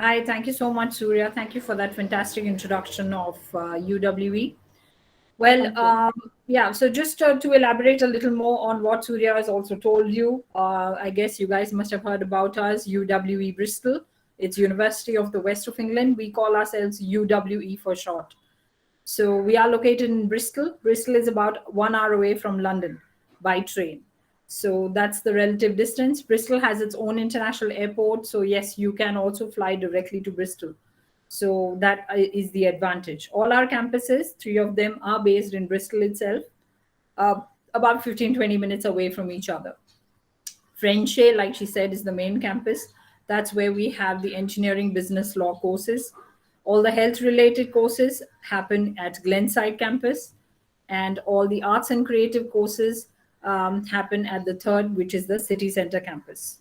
Hi, thank you so much, Surya. Thank you for that fantastic introduction of UWE. Well, Thank you. yeah, so just to elaborate a little more on what Surya has also told you, I guess you guys must have heard about us, UWE Bristol. It's University of the West of England. We call ourselves UWE for short. So we are located in Bristol. Bristol is about 1 hour away from London by train. So that's the relative distance. Bristol has its own international airport. So, yes, you can also fly directly to Bristol. So that is the advantage. All our campuses, three of them, are based in Bristol itself, uh, about 15, 20 minutes away from each other. Frenche, like she said, is the main campus. That's where we have the engineering, business, law courses. All the health related courses happen at Glenside campus, and all the arts and creative courses happen at the third, which is the city center campus.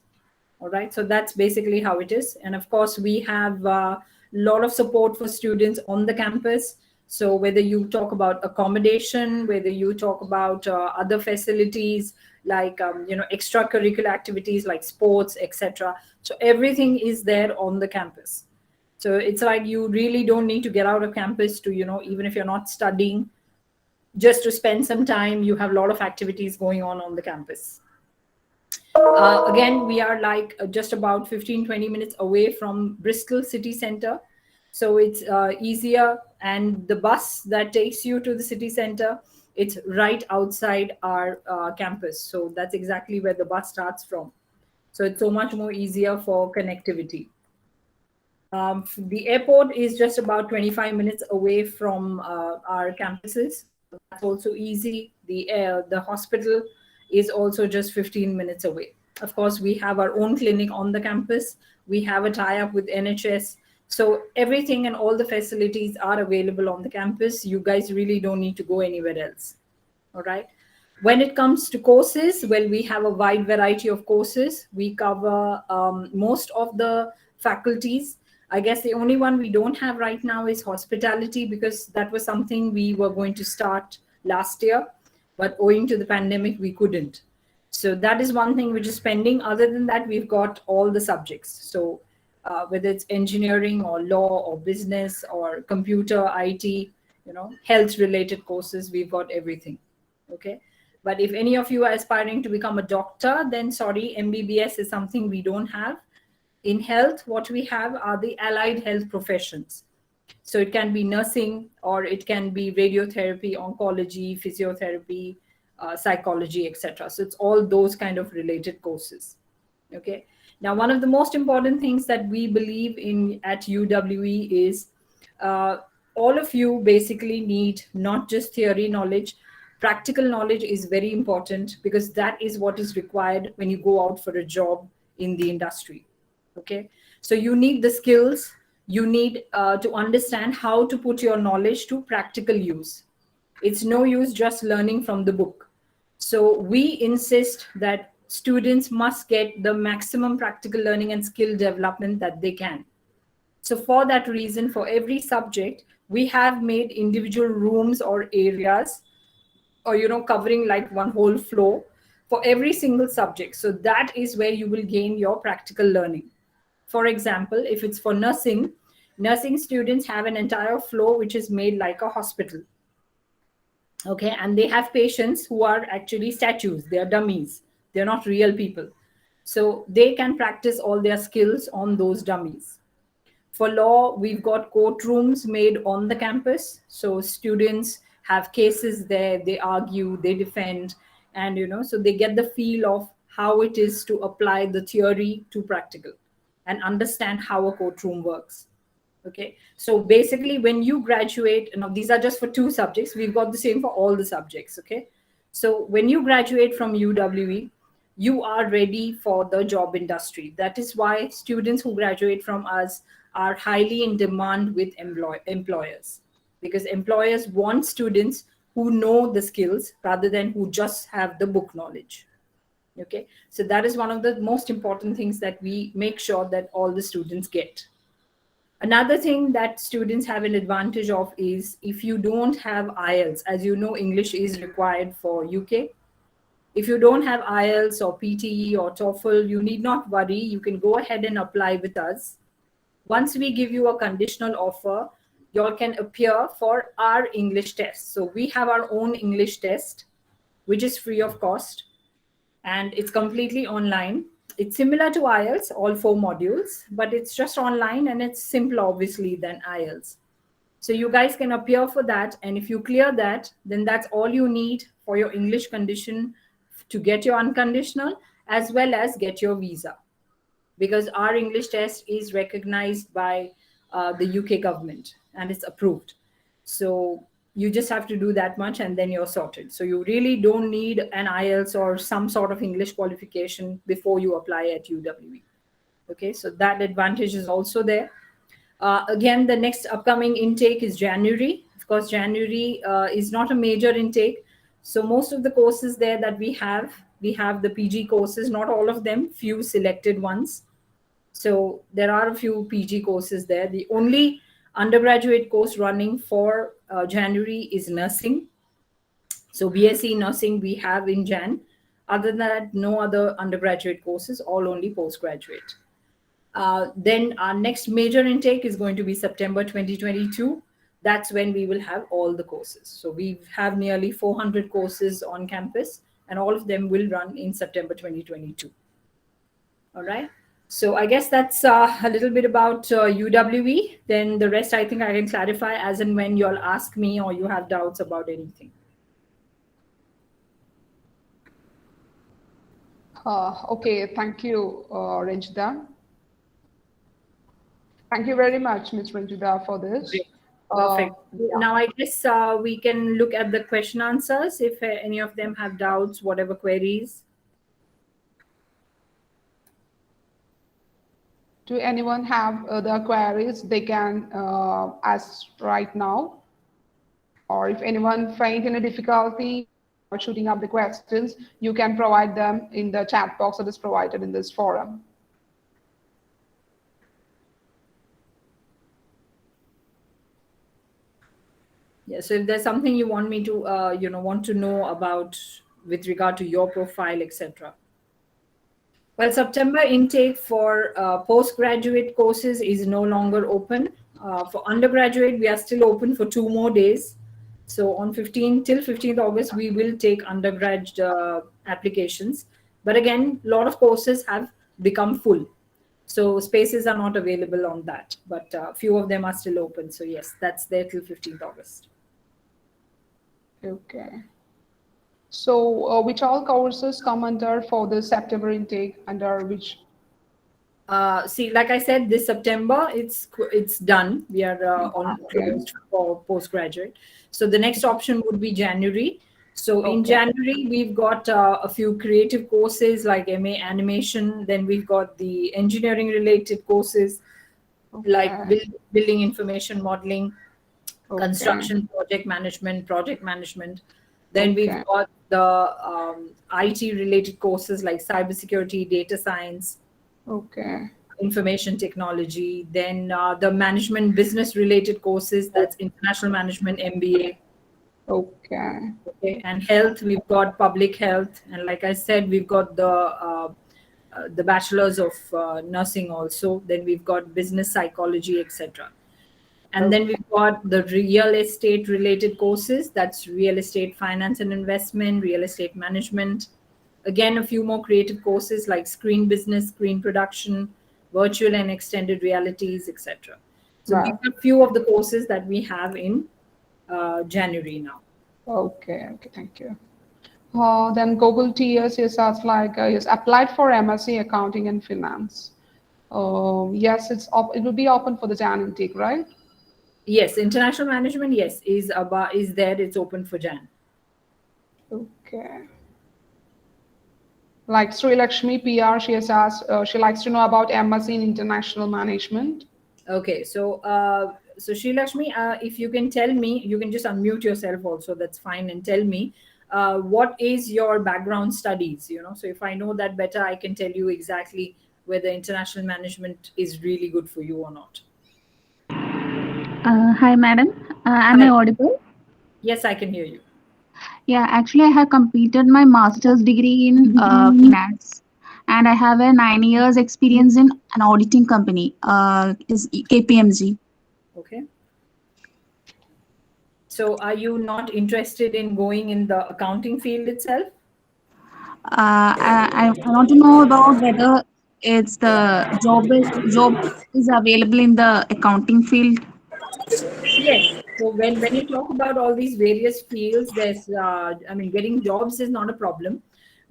All right, so that's basically how it is. And of course, we have a lot of support for students on the campus. So whether you talk about accommodation, whether you talk about other facilities like extracurricular activities like sports, etc. So everything is there on the campus. So it's like you really don't need to get out of campus to, even if you're not studying, just to spend some time. You have a lot of activities going on the campus. Again, we are like just about 15, 20 minutes away from Bristol city center. So it's easier. And the bus that takes you to the city center, it's right outside our campus. So that's exactly where the bus starts from. So it's so much more easier for connectivity. The airport is just about 25 minutes away from our campuses. So that's also easy. The hospital is also just 15 minutes away. Of course, we have our own clinic on the campus. We have a tie up with NHS. So everything and all the facilities are available on the campus. You guys really don't need to go anywhere else. All right. When it comes to courses, well, we have a wide variety of courses. We cover most of the faculties. I guess the only one we don't have right now is hospitality, because that was something we were going to start last year, but owing to the pandemic, we couldn't. So that is one thing which is pending. Other than that, we've got all the subjects. So whether it's engineering or law or business or computer, IT, health related courses, we've got everything. Okay. But if any of you are aspiring to become a doctor, then sorry, MBBS is something we don't have. In health, what we have are the allied health professions. So it can be nursing, or it can be radiotherapy, oncology, physiotherapy, psychology, etc. So it's all those kind of related courses. Okay. Now, one of the most important things that we believe in at UWE is uh, all of you basically need not just theory knowledge. Practical knowledge is very important, because that is what is required when you go out for a job in the industry. Okay. So you need the skills. You need to understand how to put your knowledge to practical use. It's no use just learning from the book. So we insist that students must get the maximum practical learning and skill development that they can. So for that reason, for every subject, we have made individual rooms or areas, or covering like one whole floor for every single subject. So that is where you will gain your practical learning. For example, if it's for nursing, nursing students have an entire floor which is made like a hospital. Okay. And they have patients who are actually statues, they are dummies, they're not real people. So they can practice all their skills on those dummies. For law, we've got courtrooms made on the campus. So students have cases there, they argue, they defend, and so they get the feel of how it is to apply the theory to practical and understand how a courtroom works. Okay. So basically, when you graduate, now these are just for two subjects, we've got the same for all the subjects. Okay. So when you graduate from UWE, you are ready for the job industry. That is why students who graduate from us are highly in demand with employers, because employers want students who know the skills rather than who just have the book knowledge. Okay. So that is one of the most important things that we make sure that all the students get. Another thing that students have an advantage of is if you don't have IELTS. As you know, English is required for UK. If you don't have IELTS or PTE or TOEFL, you need not worry. You can go ahead and apply with us. once we give you a conditional offer, y'all can appear for our English test. So we have our own English test, which is free of cost, and it's completely online. It's similar to IELTS, all 4 modules, but it's just online and it's simpler, obviously, than IELTS. So you guys can appear for that, and if you clear that, then that's all you need for your English condition to get your unconditional as well as get your visa, because our English test is recognized by the UK government and it's approved. So you just have to do that much and then you're sorted. So you really don't need an IELTS or some sort of English qualification before you apply at UWE. Okay, so that advantage is also there. Again, the next upcoming intake is January. Of course, January is not a major intake. So most of the courses there that we have the PG courses, not all of them, few selected ones. So there are a few PG courses there. The only undergraduate course running for January is nursing. So BSc nursing we have in Jan. Other than that, no other undergraduate courses, all only postgraduate. Then our next major intake is going to be September 2022. That's when we will have all the courses. So we have nearly 400 courses on campus, and all of them will run in September 2022. All right. So I guess that's a little bit about UWE. Then the rest, I think I can clarify as and when you'll ask me or you have doubts about anything. Okay, thank you, Ranjeetha. Thank you very much, Ms. Ranjeetha, for this. Perfect. Now I guess we can look at the question answers if any of them have doubts, whatever queries. Do anyone have other queries they can ask right now? Or if anyone finds any difficulty or shooting up the questions, you can provide them in the chat box that is provided in this forum. Yeah, so if there's something you want me to, want to know about with regard to your profile, etc. Well, September intake for postgraduate courses is no longer open. For undergraduate, we are still open for 2 more days. So on 15th August, we will take undergrad applications. But again, a lot of courses have become full. So spaces are not available on that, but a few of them are still open. So yes, that's there till 15th August. Okay. So which all courses come under for the September intake, under which? See, like I said, this September it's done. We are closed for postgraduate. So the next option would be January. So in January, we've got a few creative courses like MA animation. Then we've got the engineering related courses like building information modeling, construction project management. Then we've got the IT related courses like cybersecurity, data science, information technology. Then the management business related courses, that's international management, MBA. Okay. And health, we've got public health, and like I said, we've got the Bachelors of nursing also. Then we've got business psychology, etc. And then we've got the real estate related courses. That's real estate finance and investment, real estate management. Again, a few more creative courses like screen business, screen production, virtual and extended realities, etc. So these are a few of the courses that we have in January now. Okay, thank you. Then Google TS is like is applied for MSc Accounting and Finance. Yes, it will be open for the Jan intake, right? Yes, international management, yes, is there. It's open for Jan. Okay. Like Sri Lakshmi PR, she has asked, she likes to know about MSc in International Management. Okay, so Sri Lakshmi, if you can tell me, you can just unmute yourself also, that's fine, and tell me what is your background studies, so if I know that better, I can tell you exactly whether international management is really good for you or not. Hi, madam. Am I audible? Yes, I can hear you. Yeah, actually, I have completed my master's degree in finance, and I have a 9 years experience in an auditing company, is KPMG. Okay. So are you not interested in going in the accounting field itself? I want to know about whether it's the job is available in the accounting field. Yes. So when you talk about all these various fields, there's I mean, getting jobs is not a problem,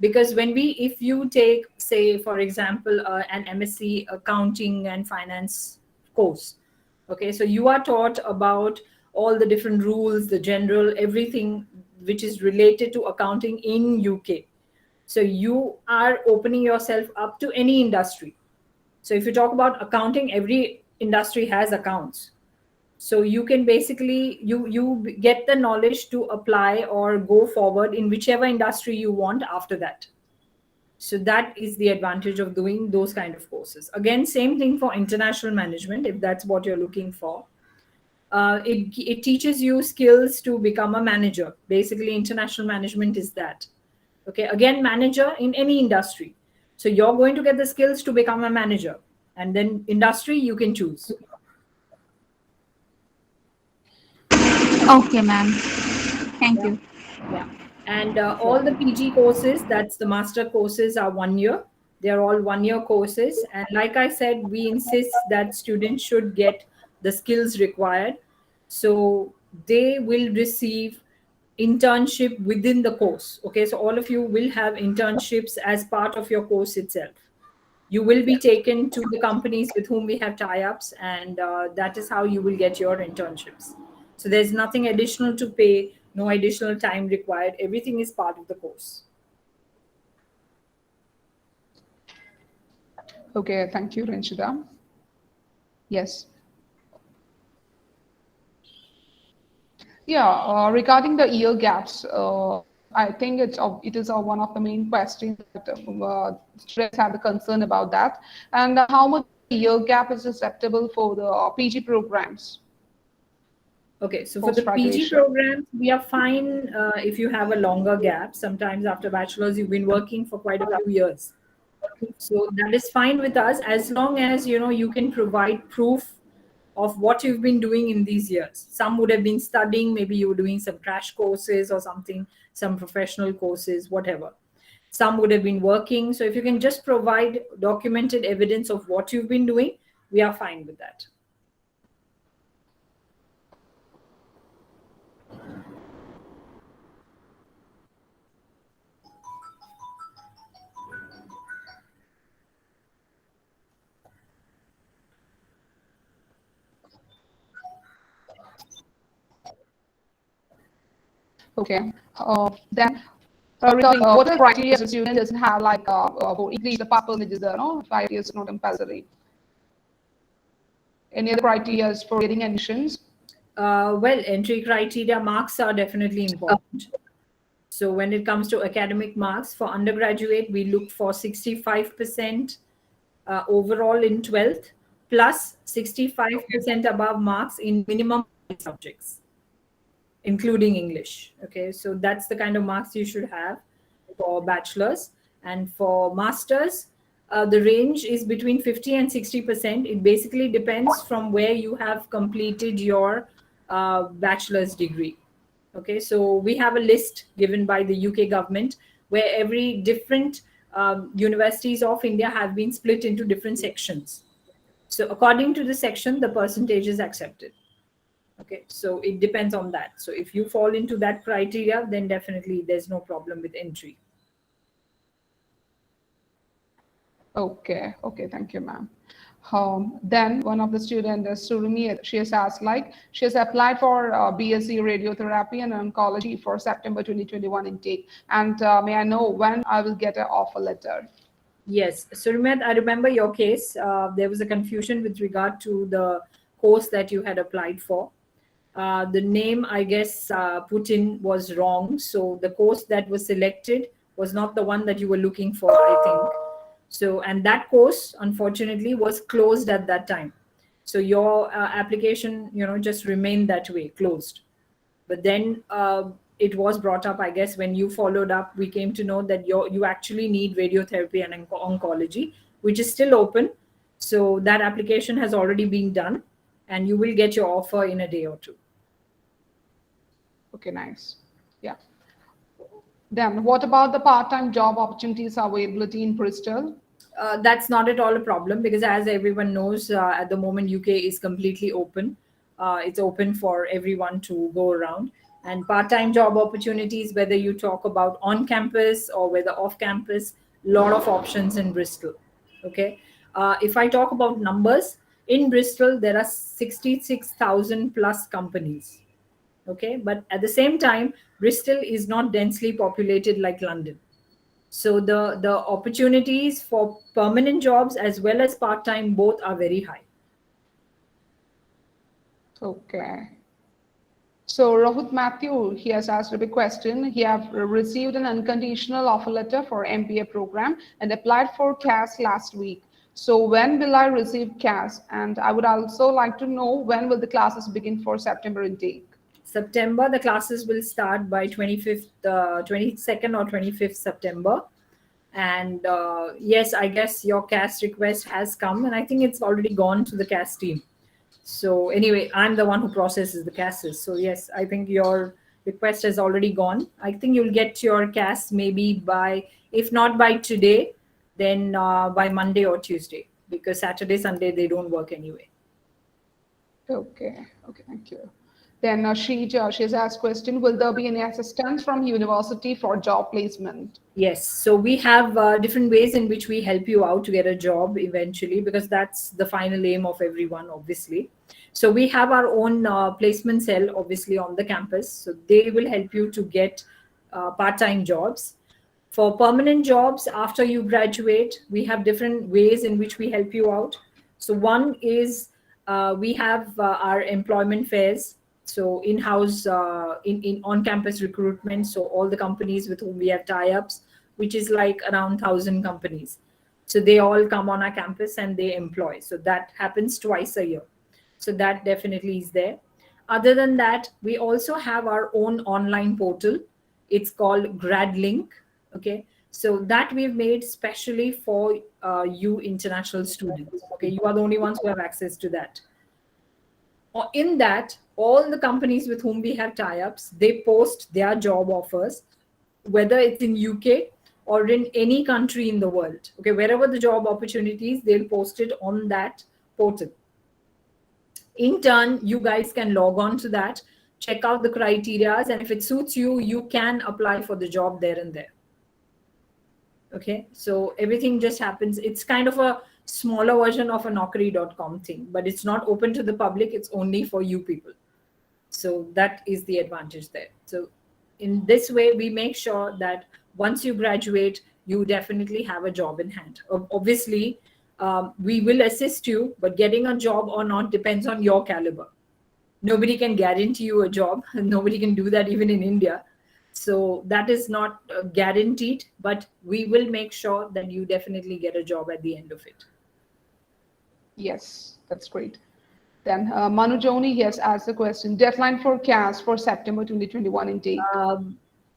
because if you take, say, for example, an MSc accounting and finance course, okay, so you are taught about all the different rules, the general everything which is related to accounting in UK. So you are opening yourself up to any industry. So if you talk about accounting, every industry has accounts, so you can basically you get the knowledge to apply or go forward in whichever industry you want after that. So that is the advantage of doing those kind of courses. Again, same thing for international management, if that's what you're looking for. It teaches you skills to become a manager. Basically, international management is that. Okay, again, manager in any industry. So you're going to get the skills to become a manager, and then industry you can choose. Okay, ma'am. Thank Yeah. you. Yeah. And all the PG courses, that's the master courses, are 1 year. They're all 1 year courses. And like I said, we insist that students should get the skills required. So they will receive internship within the course. Okay. So all of you will have internships as part of your course itself. You will be taken to the companies with whom we have tie-ups, and that is how you will get your internships. So there's nothing additional to pay, no additional time required. Everything is part of the course. Okay, thank you, Ranjeetha. Yes. Yeah, regarding the year gaps, I think it is one of the main questions that students have the concern about that. And how much year gap is acceptable for the PG programs? Okay, so for the PG Post-graduation. programs, we are fine if you have a longer gap. Sometimes after bachelor's, you've been working for quite a few years. So that is fine with us, as long as you can provide proof of what you've been doing in these years. Some would have been studying, maybe you were doing some crash courses or something, some professional courses, whatever. Some would have been working. So if you can just provide documented evidence of what you've been doing, we are fine with that. Okay. Then regarding what are the criteria a student doesn't have, like for increase the pass percentages, no, 5 years not compulsory. Any other criteria for getting admissions? Well, entry criteria, marks are definitely important. So when it comes to academic marks for undergraduate, we look for 65% overall in 12th, plus 65% above marks in minimum subjects, including English. Okay, so that's the kind of marks you should have for bachelor's. And for master's, the range is between 50 and 60%. It basically depends from where you have completed your bachelor's degree. Okay, so we have a list given by the UK government where every different universities of India have been split into different sections. So according to the section, the percentage is accepted. Okay, so it depends on that. So if you fall into that criteria, then definitely there's no problem with entry. Okay, okay, thank you, ma'am. Then one of the students, Surumi, she has asked, like, she has applied for BSc Radiotherapy and Oncology for September 2021 intake. And may I know when I will get an offer letter? Yes. So Rumet, I remember your case. There was a confusion with regard to the course that you had applied for. The name, I guess, put in was wrong. So the course that was selected was not the one that you were looking for, I think. So, and that course, unfortunately, was closed at that time. So your application, just remained that way, closed. But then it was brought up, I guess, when you followed up, we came to know that you actually need radiotherapy and oncology, which is still open. So that application has already been done, and you will get your offer in a day or two. Okay, nice. Yeah. Then what about the part-time job opportunities availability in Bristol? That's not at all a problem, because as everyone knows, at the moment UK is completely open. It's open for everyone to go around. And part-time job opportunities, whether you talk about on campus or whether off campus, lot of options in Bristol. Okay. If I talk about numbers, in Bristol there are 66,000 plus companies. Okay, but at the same time, Bristol is not densely populated like London. So the opportunities for permanent jobs as well as part-time both are very high. Okay. So Rohit Matthew, he has asked a big question. He have received an unconditional offer letter for MBA program and applied for CAS last week. So when will I receive CAS? And I would also like to know when will the classes begin for September intake? September, the classes will start by 25th, 22nd or 25th September. And yes, I guess your CAS request has come, and I think it's already gone to the CAS team. So anyway, I'm the one who processes the CASs. So yes, I think your request has already gone. I think you'll get your CAS maybe by, if not by today, then by Monday or Tuesday, because Saturday, Sunday, they don't work anyway. Okay, okay, thank you. Then she has asked question, will there be any assistance from university for job placement? Yes. So we have different ways in which we help you out to get a job eventually, because that's the final aim of everyone, obviously. So we have our own placement cell, obviously, on the campus. So they will help you to get part-time jobs. For permanent jobs, after you graduate, we have different ways in which we help you out. So one is we have our employment fairs. So in-house, in on-campus recruitment. So all the companies with whom we have tie-ups, which is like around 1,000 companies. So they all come on our campus and they employ. So that happens twice a year. So that definitely is there. Other than that, we also have our own online portal. It's called GradLink. Okay. So that we've made specially for you international students. Okay. You are the only ones who have access to that. In that, all the companies with whom we have tie-ups, they post their job offers, whether it's in UK or in any country in the world. Okay, wherever the job opportunities, they'll post it on that portal. In turn, you guys can log on to that, check out the criterias, and if it suits you, you can apply for the job there and there. Okay, so everything just happens. It's kind of a smaller version of a naukri.com thing, but it's not open to the public. It's only for you people. So that is the advantage there. So in this way, we make sure that once you graduate, you definitely have a job in hand. Obviously, we will assist you, but getting a job or not depends on your caliber. Nobody can guarantee you a job. Nobody can do that even in India. So that is not guaranteed, but we will make sure that you definitely get a job at the end of it. Yes, that's great. Then Manu Joni, he has asked the question, deadline for CAS for September 2021 intake.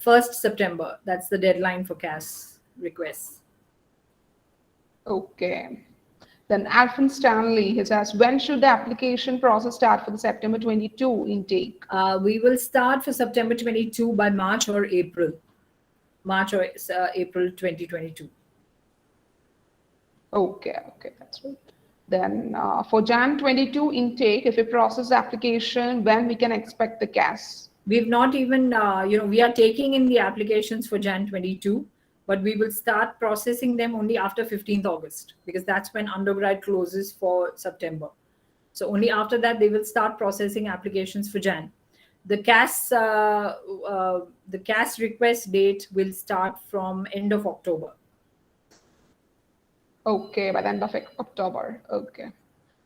1st September, that's the deadline for CAS requests. Okay. Then Alfred Stanley has asked, when should the application process start for the September 22 intake? We will start for September 22 by March or April. March or April 2022. Okay, okay, that's right. Then for Jan 22 intake, if we process the application, when we can expect the CAS? We've not even, we are taking in the applications for Jan 22, but we will start processing them only after 15th August, because that's when undergrad closes for September. So only after that, they will start processing applications for Jan. The CAS request date will start from end of October. Okay, by the end of October. Okay.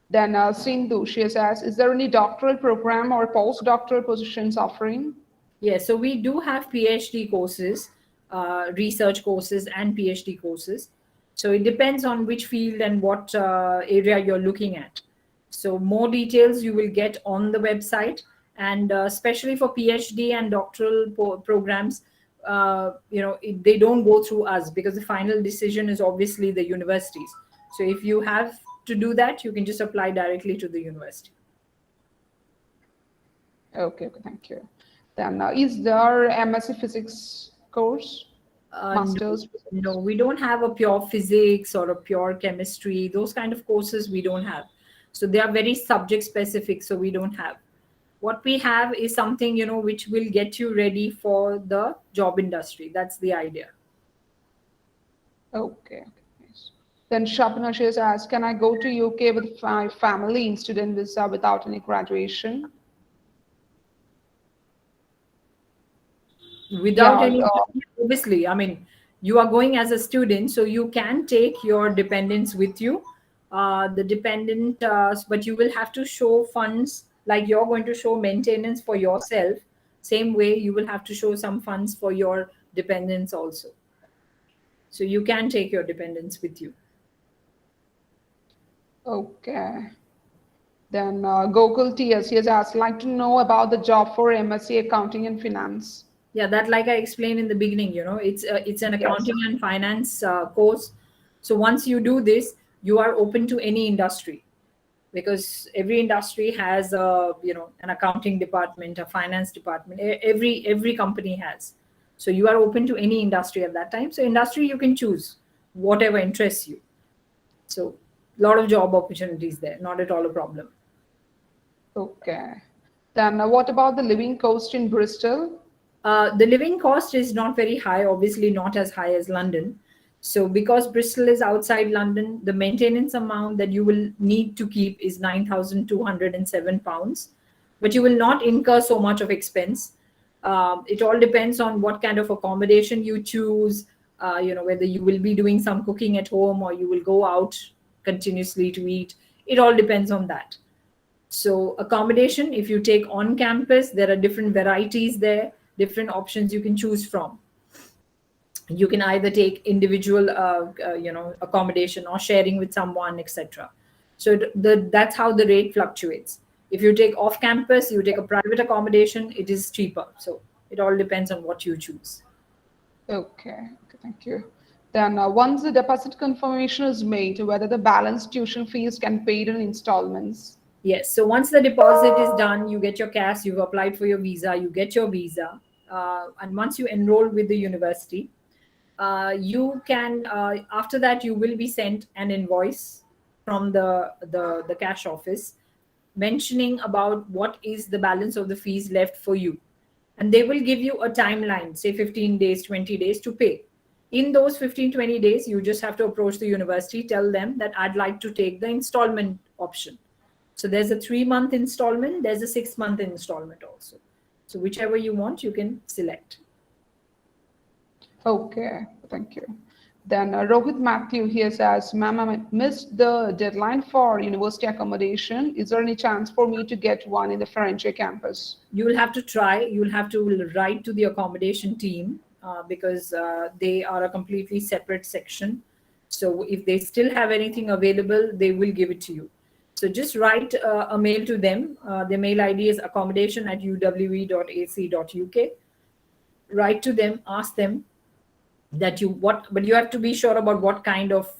Then Sindhu, she has asked, is there any doctoral program or postdoctoral positions offering? Yes, so we do have PhD courses, research courses and PhD courses. So it depends on which field and what area you're looking at. So more details you will get on the website. And especially for PhD and doctoral programs, they don't go through us, because the final decision is obviously the universities. So if you have to do that, you can just apply directly to the university. Okay, thank you. Then is there MSc Physics course, No, Masters Physics? no, we don't have a pure physics or a pure chemistry. Those kind of courses we don't have. So they are very subject specific. So we don't have. What we have is something, which will get you ready for the job industry. That's the idea. Okay, nice. Then Shapna, she has asked, can I go to UK with my family in student visa without any graduation? Without Yeah, any, obviously, I mean, you are going as a student, so you can take your dependents with you. The dependent, but you will have to show funds, like you're going to show maintenance for yourself. Same way, you will have to show some funds for your dependents also. So you can take your dependents with you. okay. Then Gokul TS, he has asked, like to know about the job for MSc Accounting and Finance. Yeah, that, like I explained in the beginning, it's an Yes. accounting and finance course. So once you do this, you are open to any industry, because every industry has an accounting department, a finance department. Every company has. So you are open to any industry at that time. So industry, you can choose whatever interests you. So a lot of job opportunities there, not at all a problem. Okay. Then what about the living cost in Bristol? The living cost is not very high, obviously not as high as London. So because Bristol is outside London, the maintenance amount that you will need to keep is £9,207, but you will not incur so much of expense. It all depends on what kind of accommodation you choose. Whether you will be doing some cooking at home or you will go out continuously to eat. It all depends on that. So accommodation, if you take on campus, there are different varieties there, different options you can choose from. You can either take individual, accommodation, or sharing with someone, etc. So that's how the rate fluctuates. If you take off campus, you take a private accommodation, it is cheaper. So it all depends on what you choose. Okay, thank you. Then once the deposit confirmation is made, whether the balance tuition fees can paid in installments. Yes. So once the deposit is done, you get your cash, you've applied for your visa, you get your visa. And once you enroll with the university, you can, after that, you will be sent an invoice from the cash office mentioning about what is the balance of the fees left for you. And they will give you a timeline, say 15 days, 20 days to pay. In those 15, 20 days, you just have to approach the university, tell them that I'd like to take the installment option. So there's a 3-month installment, there's a 6-month installment also. So whichever you want, you can select. Okay, thank you. Then Rohit Matthew here says, ma'am, I missed the deadline for university accommodation. Is there any chance for me to get one in the French campus? You will have to try. You'll have to write to the accommodation team, because they are a completely separate section. So if they still have anything available, they will give it to you. So just write a mail to them. Their mail ID is accommodation@uwe.ac.uk. Write to them, ask them that but you have to be sure about what kind of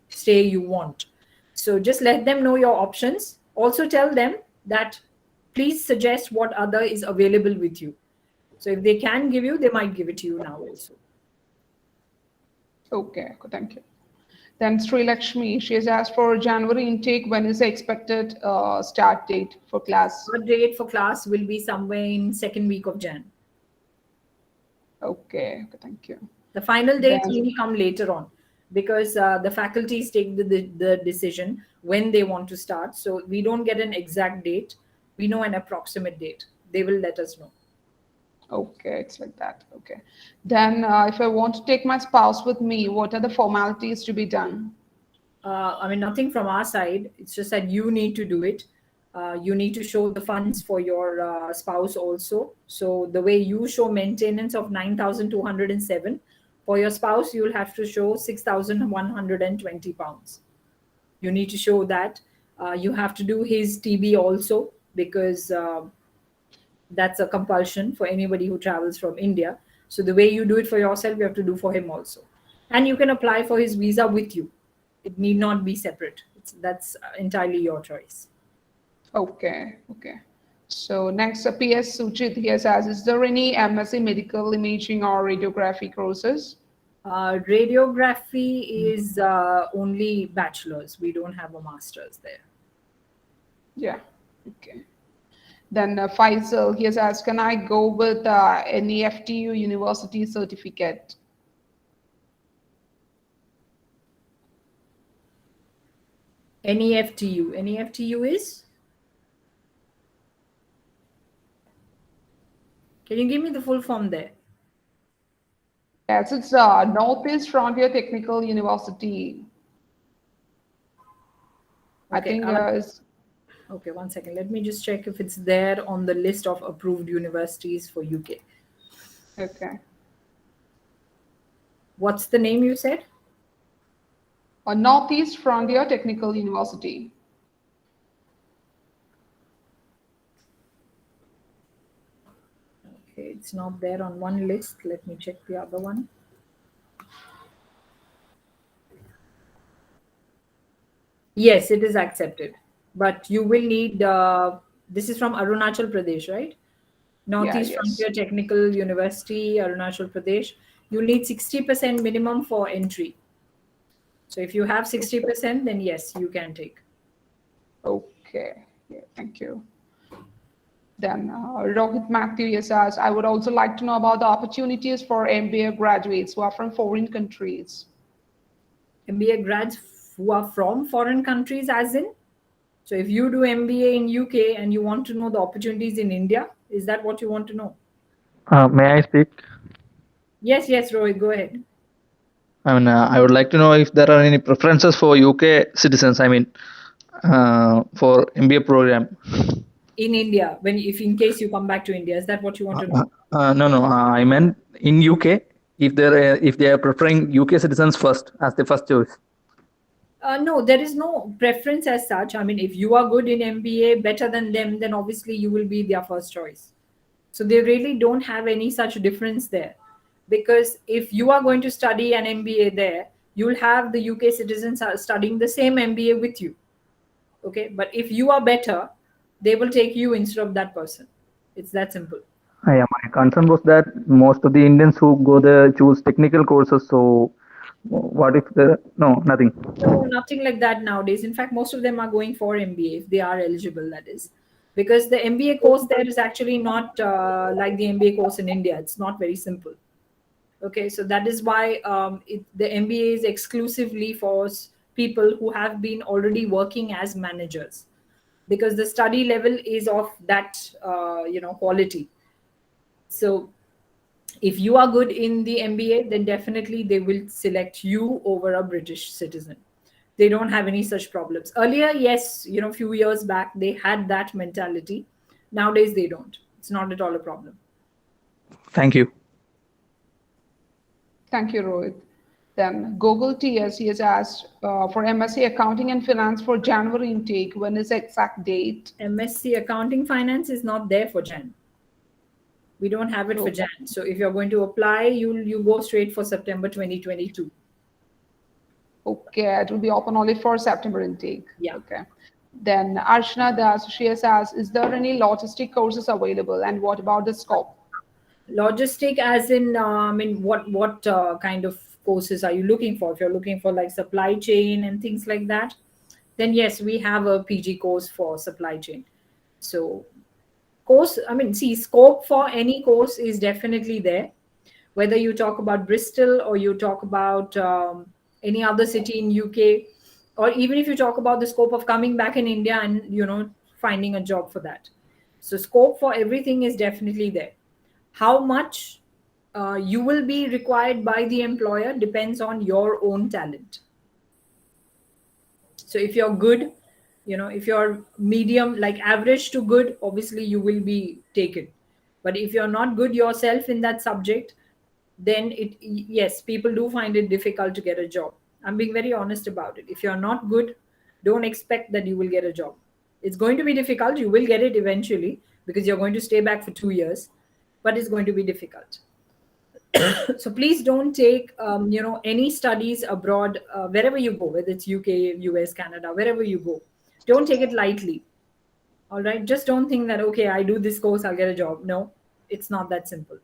stay you want. So just let them know your options. Also tell them that please suggest what other is available with you. So if they can give you, they might give it to you now also. Okay, thank you. Then Sri Lakshmi, she has asked for January intake. When is the expected start date for class? The date for class will be somewhere in second week of Jan. Okay, thank you. The final dates Then, will come later on, because the faculties take the decision when they want to start. So we don't get an exact date. We know an approximate date. They will let us know. okay, it's like that. Okay. Then if I want to take my spouse with me, what are the formalities to be done? I mean, nothing from our side. It's just that you need to do it. You need to show the funds for your spouse also. So the way you show maintenance of 9,207, for your spouse, you'll have to show £6,120. You need to show that. You have to do his TB also. because that's a compulsion for anybody who travels from India. So the way you do it for yourself, you have to do for him also. And you can apply for his visa with you. It need not be separate. That's entirely your choice. Okay, okay. So next, PS Suchit here says, is there any MSc medical imaging or radiography courses? Radiography is only bachelor's. We don't have a master's there. Yeah, okay. Then Faisal here says, can I go with any FTU university certificate? NEFTU. NEFTU is? Can you give me the full form there? Yes, it's Northeast Frontier Technical University. I Okay, think it's okay, one second. Let me just check if it's there on the list of approved universities for UK. okay. What's the name you said? Northeast Frontier Technical University. Okay, it's not there on one list. Let me check the other one. Yes, it is accepted. But you will need, this is from Arunachal Pradesh, right? Northeast yes. Frontier Technical University, Arunachal Pradesh. You need 60% minimum for entry. So if you have 60%, then yes, you can take. Okay, yeah, thank you. Then Rohit Matthew says, I would also like to know about the opportunities for MBA graduates who are from foreign countries. MBA grads who are from foreign countries, as in? So if you do MBA in UK and you want to know the opportunities in India, is that what you want to know? May I speak? Yes, Rohit, go ahead. I mean, I would like to know if there are any preferences for UK citizens. I mean, for MBA program. In India, if in case you come back to India, is that what you want to know? No. I meant in UK, if they are preferring UK citizens first as the first choice. No, there is no preference as such. I mean, if you are good in MBA, better than them, then obviously you will be their first choice. So they really don't have any such difference there. Because if you are going to study an MBA there, you'll have the UK citizens studying the same MBA with you. Okay, but if you are better, they will take you instead of that person. It's that simple. Yeah, my concern was that most of the Indians who go there choose technical courses. So, what if no, nothing. No, nothing like that nowadays. In fact, most of them are going for MBA if they are eligible, that is. Because the MBA course there is actually not like the MBA course in India. It's not very simple. Okay, so that is why the MBA is exclusively for people who have been already working as managers, because the study level is of that quality. So if you are good in the MBA, then definitely they will select you over a British citizen. They don't have any such problems. Earlier, yes, a few years back, they had that mentality. Nowadays, they don't. It's not at all a problem. Thank you. Thank you, Rohit. Then Google TS, he has asked for MSc Accounting and Finance for January intake. When is the exact date? MSc Accounting Finance is not there for Jan. We don't have it for Jan. So if you're going to apply, you go straight for September 2022. Okay, it will be open only for September intake. Yeah. Okay. Then Archana Das, she has asked, is there any logistic courses available, and what about the scope? Logistic, as in, what kind of courses are you looking for? If you're looking for like supply chain and things like that, then yes, we have a PG course for supply chain. So scope for any course is definitely there. Whether you talk about Bristol or you talk about any other city in UK, or even if you talk about the scope of coming back in India and finding a job for that. So scope for everything is definitely there. How much you will be required by the employer depends on your own talent. So if you're good, if you're medium, like average to good, obviously you will be taken. But if you're not good yourself in that subject, then yes, people do find it difficult to get a job. I'm being very honest about it. If you're not good, don't expect that you will get a job. It's going to be difficult. You will get it eventually because you're going to stay back for 2 years, but it's going to be difficult. So please don't take any studies abroad, wherever you go, whether it's UK, US, Canada, wherever you go. Don't take it lightly. All right, just don't think that, okay, I do this course, I'll get a job. No, it's not that simple.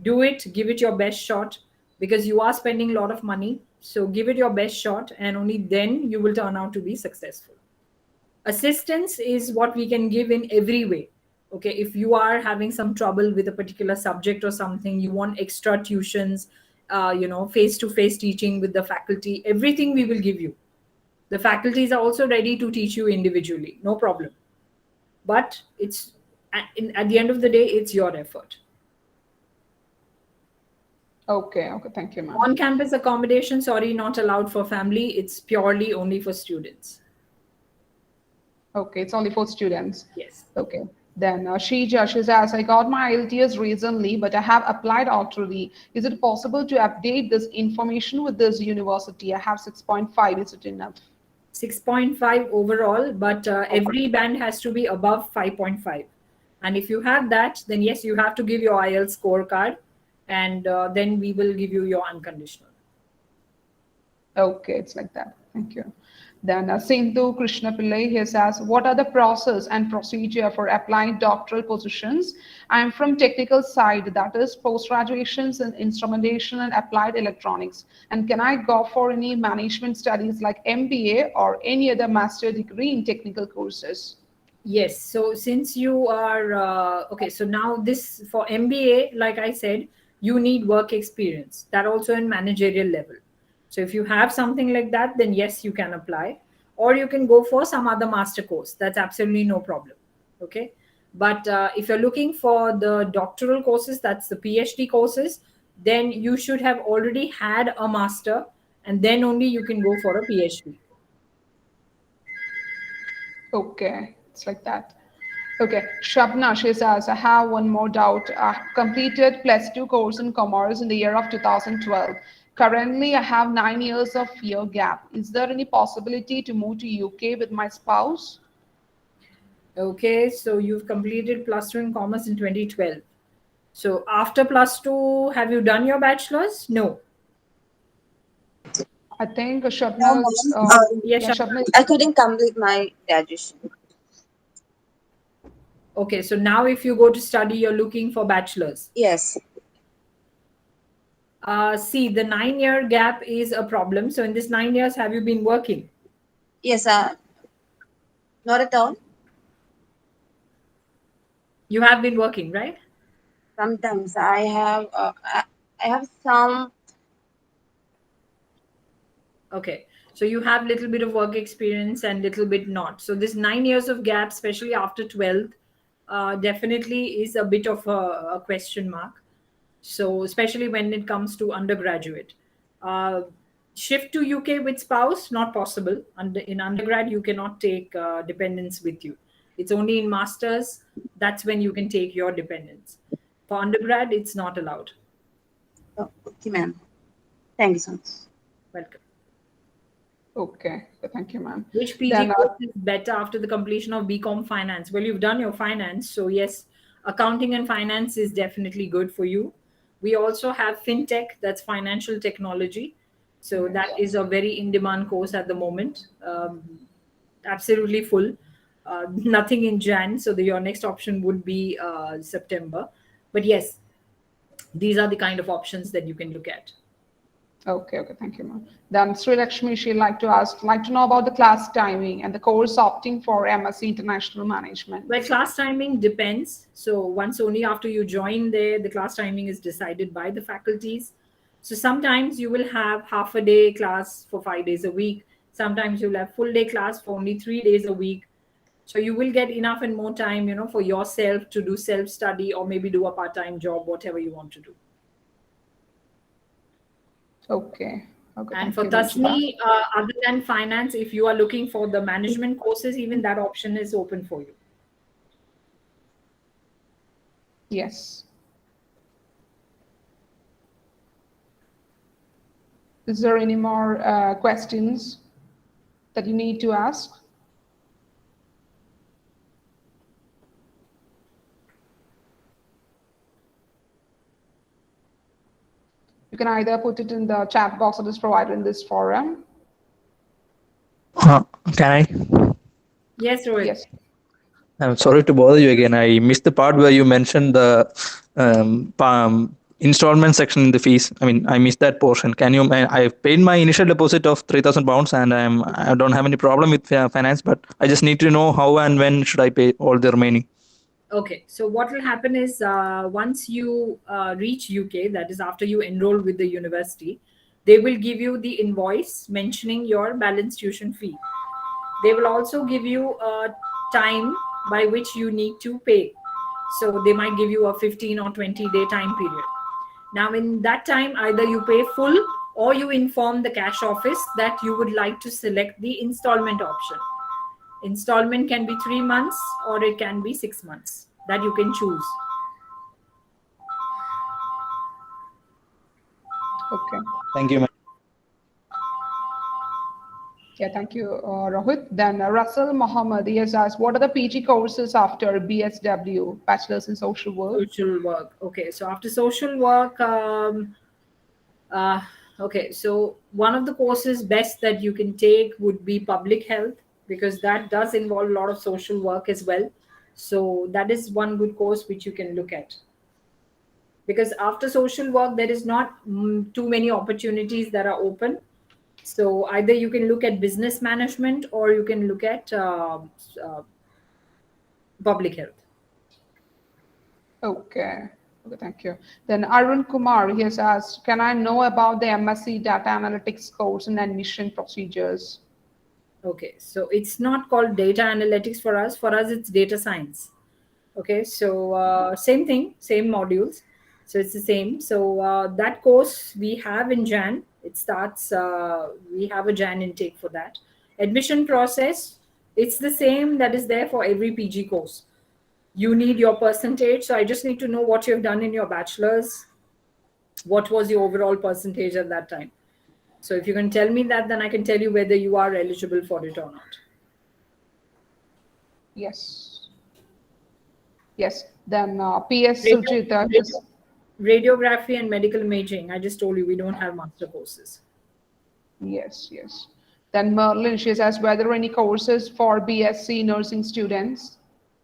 Do it, give it your best shot, because you are spending a lot of money. So give it your best shot, and only then you will turn out to be successful. Assistance is what we can give in every way. Okay, if you are having some trouble with a particular subject or something, you want extra tuitions, face to face teaching with the faculty, everything we will give you. The faculties are also ready to teach you individually, no problem. But it's at the end of the day, it's your effort. Okay, thank you, ma'am. On campus accommodation, sorry, not allowed for family. It's purely only for students. Okay, it's only for students. Yes. Okay. Then she says, I got my IELTS recently, but I have applied doctorally. Is it possible to update this information with this university? I have 6.5. Is it enough? 6.5 overall, but every band has to be above 5.5. And if you have that, then yes, you have to give your IELTS scorecard, and then we will give you your unconditional. Okay, it's like that. Thank you. Then Sindhu Krishna Pillai, he says, what are the process and procedure for applying doctoral positions? I'm from technical side, that is post-graduations in instrumentation and applied electronics. And can I go for any management studies like MBA or any other master degree in technical courses? Yes. So since you are, okay, so now this for MBA, like I said, you need work experience, that also in managerial level. So if you have something like that, then yes, you can apply, or you can go for some other master course. That's absolutely no problem. Okay. But if you're looking for the doctoral courses, that's the PhD courses, then you should have already had a master, and then only you can go for a PhD. Okay, it's like that. Okay, Shabna, she says, I have one more doubt. I completed +2 course in commerce in the year of 2012. Currently, I have 9 years of year gap. Is there any possibility to move to UK with my spouse? Okay, so you've completed +2 in commerce in 2012. So after +2, have you done your bachelor's? No. I think No, Shabna's, ma'am. Yes. yeah, Shabna, I couldn't complete my graduation. Okay, so now if you go to study, you're looking for bachelor's. Yes. See, the 9-year gap is a problem. So in this 9 years, have you been working? Yes. Not at all. You have been working, right? Sometimes I have some. Okay, so you have little bit of work experience and little bit not. So this 9 years of gap, especially after 12th, definitely is a bit of a question mark. So especially when it comes to undergraduate, shift to UK with spouse, not possible. In undergrad, you cannot take dependents with you. It's only in masters, that's when you can take your dependents. For undergrad, it's not allowed. Oh, okay, ma'am. Thank you so much. Welcome. okay, thank you, ma'am. Which PG Then, course is better after the completion of BCom finance? Well, you've done your finance, so yes, accounting and finance is definitely good for you. We also have fintech, that's financial technology. So that is a very in-demand course at the moment. Absolutely full. Nothing in Jan, so your next option would be September. But yes, these are the kind of options that you can look at. Okay, thank you, ma'am. Then Sri Lakshmi, she'd like to know about the class timing and the course opting for MSc International Management. Well, class timing depends. So once only after you join there, the class timing is decided by the faculties. So sometimes you will have half a day class for 5 days a week. Sometimes you'll have full day class for only 3 days a week. So you will get enough and more time, for yourself to do self-study or maybe do a part-time job, whatever you want to do. Okay. And for Tasni, other than finance, if you are looking for the management courses, even that option is open for you. Yes. Is there any more questions that you need to ask? You can either put it in the chat box that is provided in this forum. Can I? Yes, Rohit. Yes. I'm sorry to bother you again. I missed the part where you mentioned the installment section in the fees. I mean, I missed that portion. Can you? I've paid my initial deposit of £3,000, and I don't have any problem with finance, but I just need to know how and when should I pay all the remaining. Okay, so what will happen is once you reach UK, that is after you enroll with the university, they will give you the invoice mentioning your balance tuition fee. They will also give you a time by which you need to pay. So they might give you a 15 or 20-day time period. Now, in that time, either you pay full or you inform the cash office that you would like to select the installment option. Installment can be 3 months or it can be 6 months, that you can choose. Okay. Thank you, ma'am. Yeah, thank you, Rohit. Then Russell Mohammed, he has asked, what are the PG courses after BSW, Bachelors in Social Work? Social work. Okay, so after social work, okay, so one of the courses best that you can take would be public health, because that does involve a lot of social work as well. So that is one good course which you can look at. Because after social work, there is not too many opportunities that are open. So either you can look at business management or you can look at public health. Okay. Okay, thank you. Then Arun Kumar, he has asked, can I know about the MSc Data Analytics course and admission procedures? Okay, so it's not called data analytics for us. For us, it's data science. Okay, so same thing, same modules. So it's the same. So that course we have in Jan. It starts, we have a Jan intake for that. Admission process, it's the same that is there for every PG course. You need your percentage. So I just need to know what you've done in your bachelor's. What was your overall percentage at that time? So if you can tell me that, then I can tell you whether you are eligible for it or not. Yes. Yes. Then PS Sujita. Radiography and medical imaging. I just told you we don't have master courses. Yes, yes. Then Merlin, she says, were there any courses for BSc nursing students?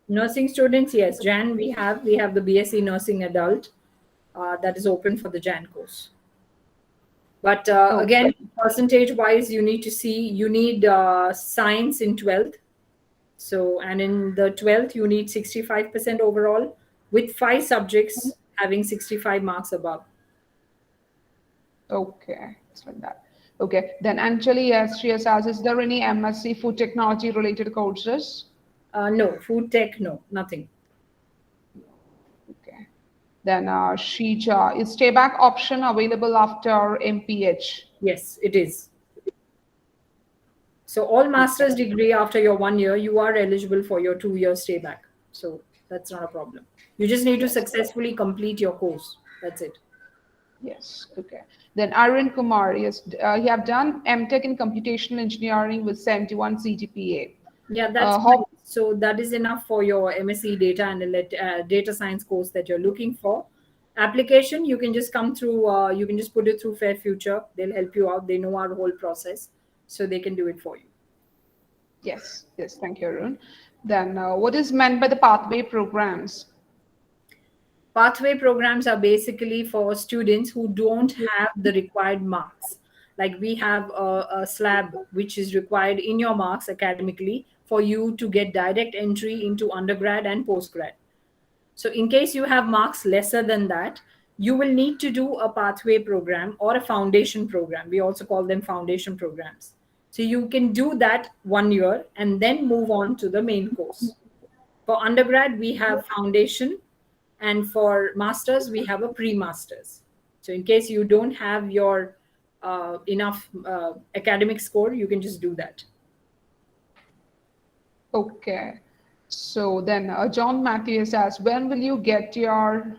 Nursing students, yes. Jan, we have the BSc Nursing Adult that is open for the Jan course. But again, percentage-wise, you need to see, you need science in 12th. So, and in the 12th, you need 65% overall with 5 subjects having 65 marks above. Okay, it's like that. Okay, then Anjali, yes, she has asked, is there any MSc food technology related courses? No, food tech, no, nothing. Okay. Then Sheeja, is stayback option available after MPH? Yes, it is. So all master's degree after your 1 year, you are eligible for your 2-year stayback. So that's not a problem. You just need to successfully complete your course. That's it. Yes, okay. Then Arun Kumar, yes, you have done MTech in computational engineering with 71 CGPA. Yeah, that's fine. So that is enough for your MSc data science course that you're looking for. Application, you can just come through, you can just put it through Fair Future. They'll help you out. They know our whole process, so they can do it for you. Yes, yes, thank you, Arun. Then what is meant by the pathway programs? Pathway programs are basically for students who don't have the required marks. Like we have a slab which is required in your marks academically for you to get direct entry into undergrad and postgrad. So in case you have marks lesser than that, you will need to do a pathway program or a foundation program. We also call them foundation programs. So you can do that 1 year and then move on to the main course. For undergrad, we have foundation, and for masters, we have a pre-masters. So in case you don't have your enough academic score, you can just do that. Okay. So then John Matthews asks, when will you get your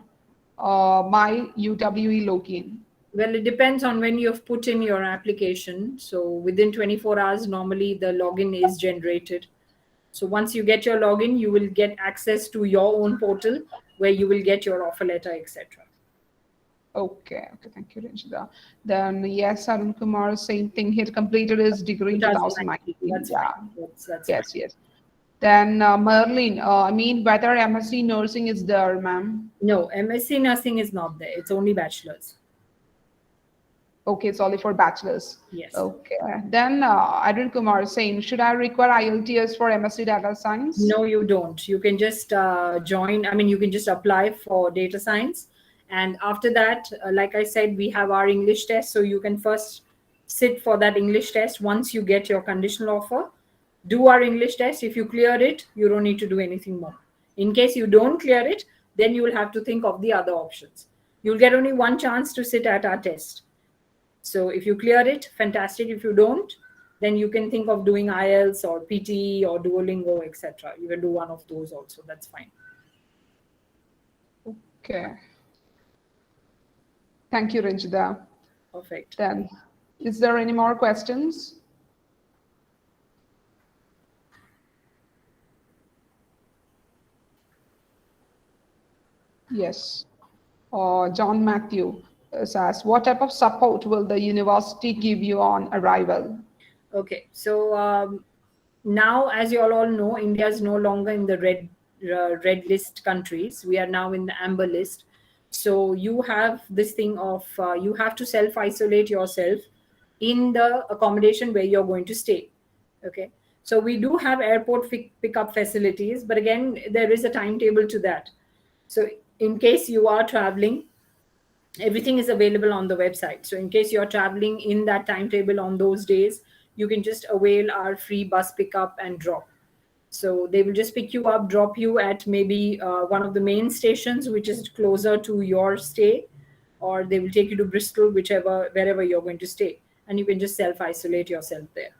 my UWE login? Well, it depends on when you have put in your application. So within 24 hours, normally the login is generated. So once you get your login, you will get access to your own portal where you will get your offer letter, etc. Okay, okay, thank you, Ranjita. Then yes, Arun Kumar, same thing. He had completed his degree in 2019. 2019. That's Yeah, fine. That's fine. yes, yes. Then Merlin, I mean, whether MSc nursing is there, ma'am? No, MSc nursing is not there. It's only bachelor's. Okay, it's only for bachelors. Yes. Okay. Then Arun Kumar is saying, should I require IELTS for MSc data science? No, you don't. You can just join. I mean, you can just apply for data science. And after that, like I said, we have our English test. So you can first sit for that English test. Once you get your conditional offer, do our English test. If you clear it, you don't need to do anything more. In case you don't clear it, then you will have to think of the other options. You'll get only one chance to sit at our test. So if you clear it, fantastic. If you don't, then you can think of doing IELTS or PTE or Duolingo, etc. You can do one of those also. That's fine. Okay. Thank you, Ranjita. Perfect. Then, is there any more questions? Yes. John Matthew says, what type of support will the university give you on arrival? Okay. So now, as you all know, India is no longer in the red list countries. We are now in the amber list. So you have this thing of you have to self-isolate yourself in the accommodation where you're going to stay. Okay. So we do have airport pickup facilities, but again, there is a timetable to that. So in case you are traveling, everything is available on the website. So in case you're traveling in that timetable on those days, you can just avail our free bus pickup and drop. So they will just pick you up, drop you at maybe one of the main stations, which is closer to your stay, or they will take you to Bristol, wherever you're going to stay, and you can just self-isolate yourself there.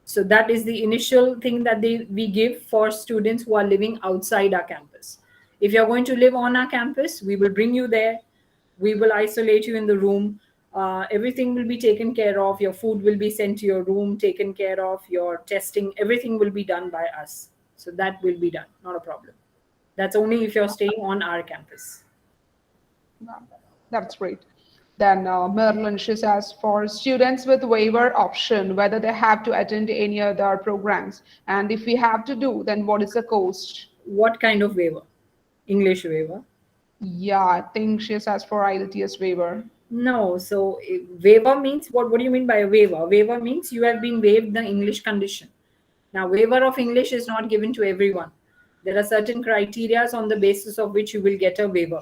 So that is the initial thing that we give for students who are living outside our campus. If you're going to live on our campus, we will bring you there. We will isolate you in the room. Everything will be taken care of. Your food will be sent to your room, taken care of. Your testing, everything will be done by us. So that will be done, not a problem. That's only if you're staying on our campus. That's great. Then Merlin, she says, for students with waiver option, whether they have to attend any other programs, and if we have to do, then what is the cost? What kind of waiver? English waiver? Yeah, I think she says for IELTS waiver. No. So waiver means what? What do you mean by a waiver? Waiver means you have been waived the English condition. Now, waiver of English is not given to everyone. There are certain criteria on the basis of which you will get a waiver.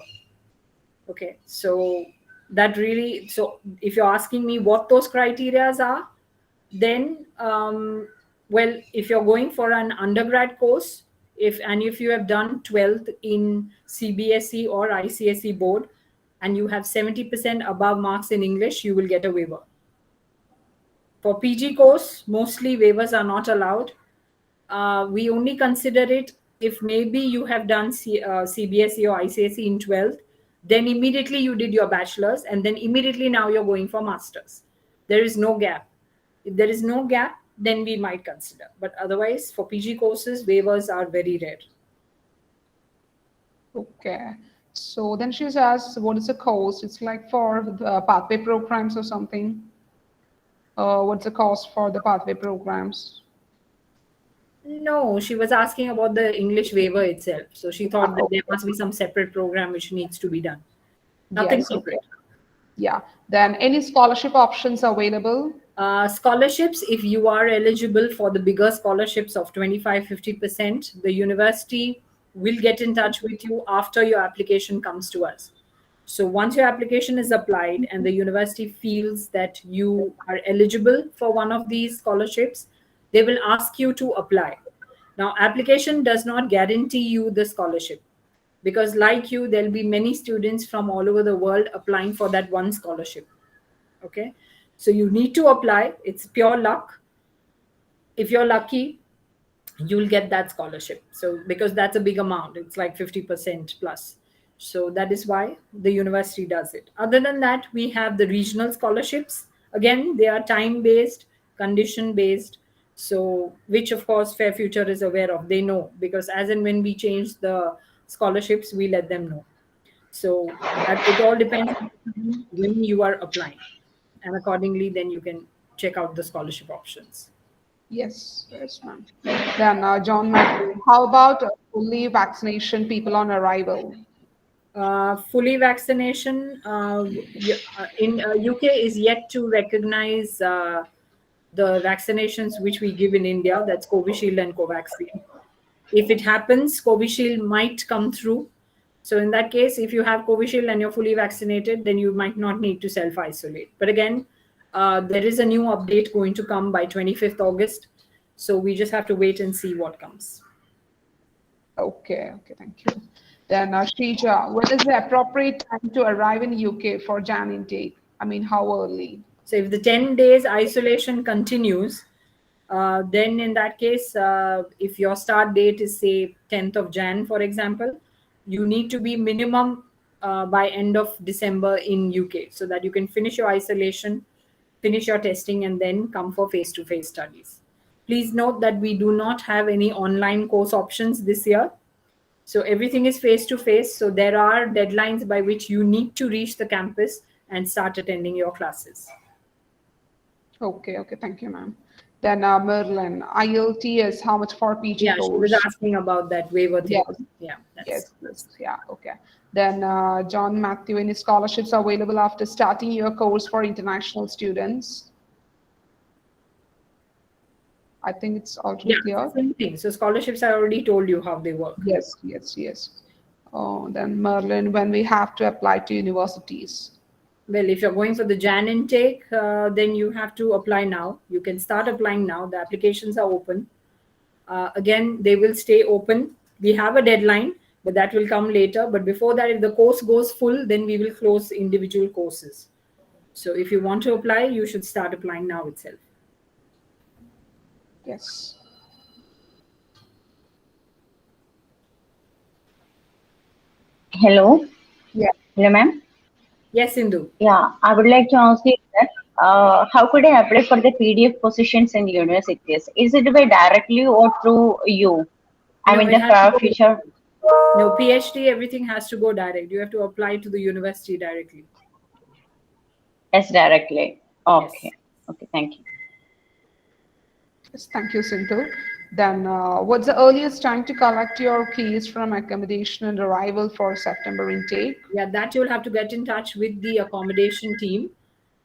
Okay, so if you're asking me what those criteria are, then well, if you're going for an undergrad course, if you have done 12th in CBSE or ICSE board and you have 70% above marks in English, you will get a waiver. For PG course, mostly waivers are not allowed. We only consider it if maybe you have done CBSE or ICSE in 12th, then immediately you did your bachelor's, and then immediately now you're going for master's. There is no gap. If there is no gap, then we might consider. But otherwise, for PG courses, waivers are very rare. Okay. So then she asks, what is the cost? It's like for the pathway programs or something. What's the cost for the pathway programs? No, she was asking about the English waiver itself. So she thought that there must be some separate program which needs to be done. Nothing Yes, separate. okay. Yeah. Then any scholarship options available? Scholarships, if you are eligible for the bigger scholarships of 25-50%, the university will get in touch with you after your application comes to us. So once your application is applied and the university feels that you are eligible for one of these scholarships, they will ask you to apply. Now, application does not guarantee you the scholarship, because like you, there'll be many students from all over the world applying for that one scholarship. Okay, so you need to apply. It's pure luck. If you're lucky, you'll get that scholarship. So because that's a big amount, it's like 50% plus. So that is why the university does it. Other than that, we have the regional scholarships. Again, they are time based, condition based. So which of course Fair Future is aware of. They know, because as and when we change the scholarships, we let them know. So that it all depends on when you are applying, and accordingly, then you can check out the scholarship options. Yes, yes, ma'am. Then, John Matthew, how about fully vaccination people on arrival? Fully vaccination in UK is yet to recognize the vaccinations which we give in India. That's Covishield and Covaxin. If it happens, Covishield might come through. So in that case, if you have Covishield and you're fully vaccinated, then you might not need to self-isolate. But again, there is a new update going to come by 25th August. So we just have to wait and see what comes. Okay, okay, thank you. Then, Shrija, what is the appropriate time to arrive in UK for Jan intake? I mean, how early? So if the 10 days isolation continues, then in that case, if your start date is say 10th of Jan, for example, you need to be minimum by end of December in UK so that you can finish your isolation, finish your testing, and then come for face-to-face studies. Please note that we do not have any online course options this year. So everything is face-to-face. So there are deadlines by which you need to reach the campus and start attending your classes. Okay, okay, thank you, ma'am. Then, Merlin, IELTS, how much for PG Yeah, she was course? asking about that waiver thing. Yes, Yeah, that's yes, yes, yeah, okay. Then, John Matthew, any scholarships available after starting your course for international students? I think it's already yeah, clear. same thing. So scholarships, I already told you how they work. Yes, yes, yes. Oh, then Merlin, when we have to apply to universities. Well, if you're going for the Jan intake, then you have to apply now. You can start applying now. The applications are open. Again, they will stay open. We have a deadline, but that will come later. But before that, if the course goes full, then we will close individual courses. So if you want to apply, you should start applying now itself. Yes. Hello. Yeah. Hello, ma'am. Yes, Indu. Yeah, I would like to ask you that how could I apply for the PDF positions in universities? Is it by directly or through you? I No, mean, it the has to far go. future No, PhD, everything has to go direct. You have to apply to the university directly. is directly. Yes. Okay. Okay, thank you. Yes, thank you, Sindhu. Then, what's the earliest time to collect your keys from accommodation and arrival for September intake? Yeah, that you'll have to get in touch with the accommodation team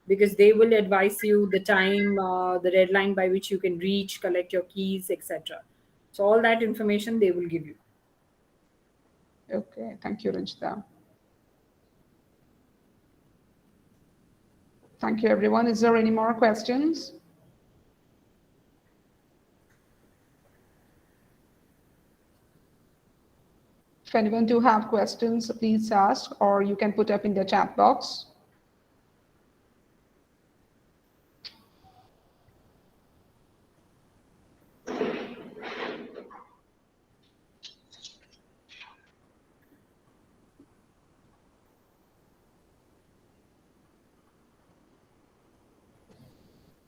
because they will advise you the time, the deadline by which you can reach, collect your keys, etc. So all that information they will give you. Okay, thank you, Ranjeetha. Thank you, everyone. Is there any more questions? If anyone do have questions, please ask, or you can put up in the chat box.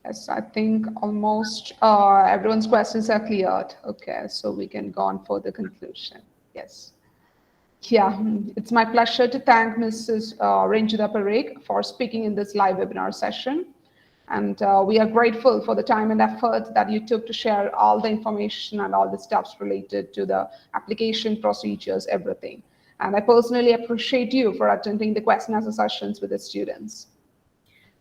Yes, I think almost everyone's questions are cleared. Okay, so we can go on for the conclusion. Yes. Yeah, it's my pleasure to thank Mrs. Ranjeetha Parekh for speaking in this live webinar session. And we are grateful for the time and effort that you took to share all the information and all the steps related to the application procedures, everything. And I personally appreciate you for attending the question and answer sessions with the students.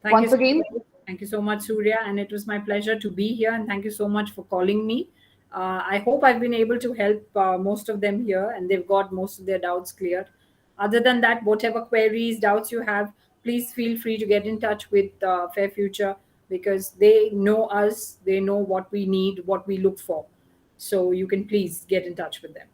Once again, Thank you so much, Surya. And it was my pleasure to be here. And thank you so much for calling me. I hope I've been able to help most of them here and they've got most of their doubts cleared. Other than that, whatever queries, doubts you have, please feel free to get in touch with Fair Future because they know us, they know what we need, what we look for. So you can please get in touch with them.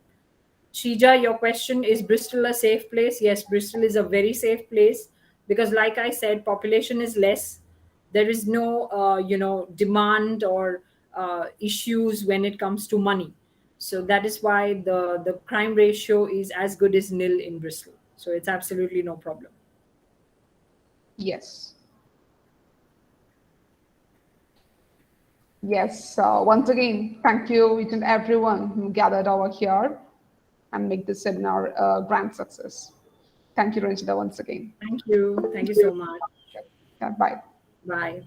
Shija, your question, is Bristol a safe place? Yes, Bristol is a very safe place because, like I said, population is less. There is no, demand or issues when it comes to money. So that is why the crime ratio is as good as nil in Bristol. So it's absolutely no problem. yes. Yes, once again, thank you each and everyone who gathered over here and make this seminar a grand success. Thank you, Ranjeetha, once again. Thank you. Thank you so much. Yeah, bye. Bye.